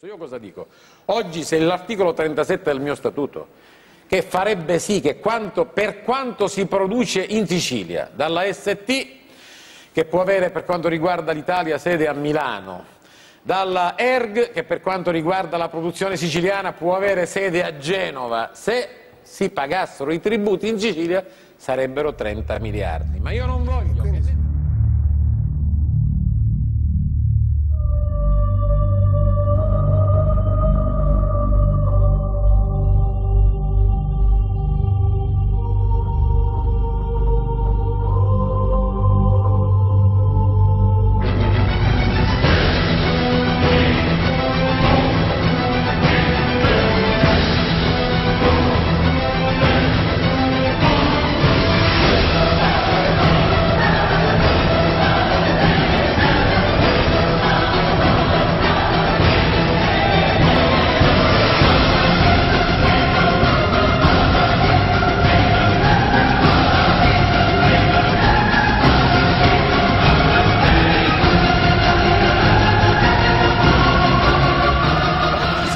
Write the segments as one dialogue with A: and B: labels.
A: Io cosa dico? Oggi se l'articolo 37 del mio statuto, che farebbe sì che per quanto si produce in Sicilia, dalla ST, che può avere per quanto riguarda l'Italia sede a Milano, dalla ERG, che per quanto riguarda la produzione siciliana può avere sede a Genova, se si pagassero i tributi in Sicilia sarebbero 30 miliardi. Ma io non voglio che...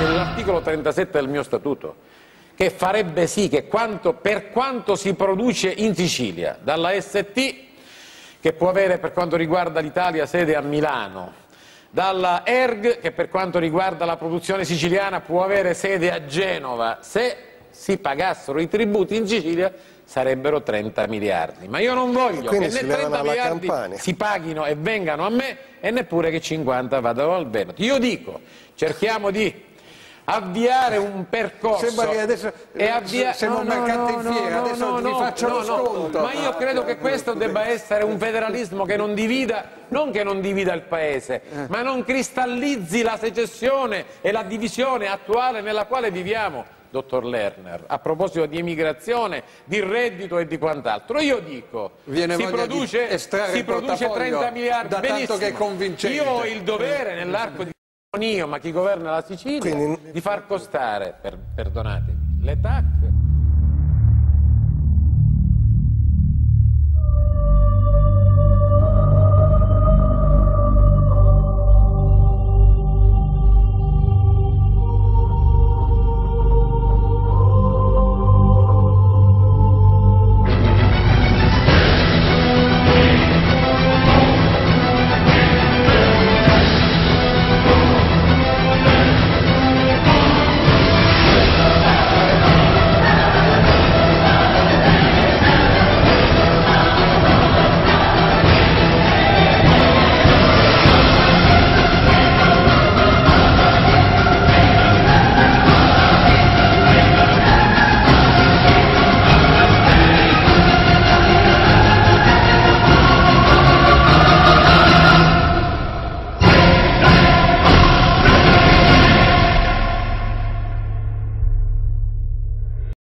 A: L'articolo 37 del mio statuto, che farebbe sì che per quanto si produce in Sicilia, dalla ST, che può avere per quanto riguarda l'Italia sede a Milano, dalla ERG, che per quanto riguarda la produzione siciliana può avere sede a Genova, se si pagassero i tributi in Sicilia sarebbero 30 miliardi. Ma io non voglio che né 30 miliardi si paghino e vengano a me e neppure che 50 vadano al Veneto. Io dico, cerchiamo di avviare un percorso.
B: Sembra che adesso siamo un mercato in fiera, adesso vi faccio lo sconto.
A: Ma io credo che questo debba essere un federalismo che non divida, non che non divida il paese, ma non cristallizzi la secessione e la divisione attuale nella quale viviamo, dottor Lerner, a proposito di emigrazione, di reddito e di quant'altro. Io dico, si produce 30 miliardi,
B: da tanto che è convincente.
A: Io ho il dovere nell'arco di ma chi governa la Sicilia, di far costare, perdonatemi, le TAC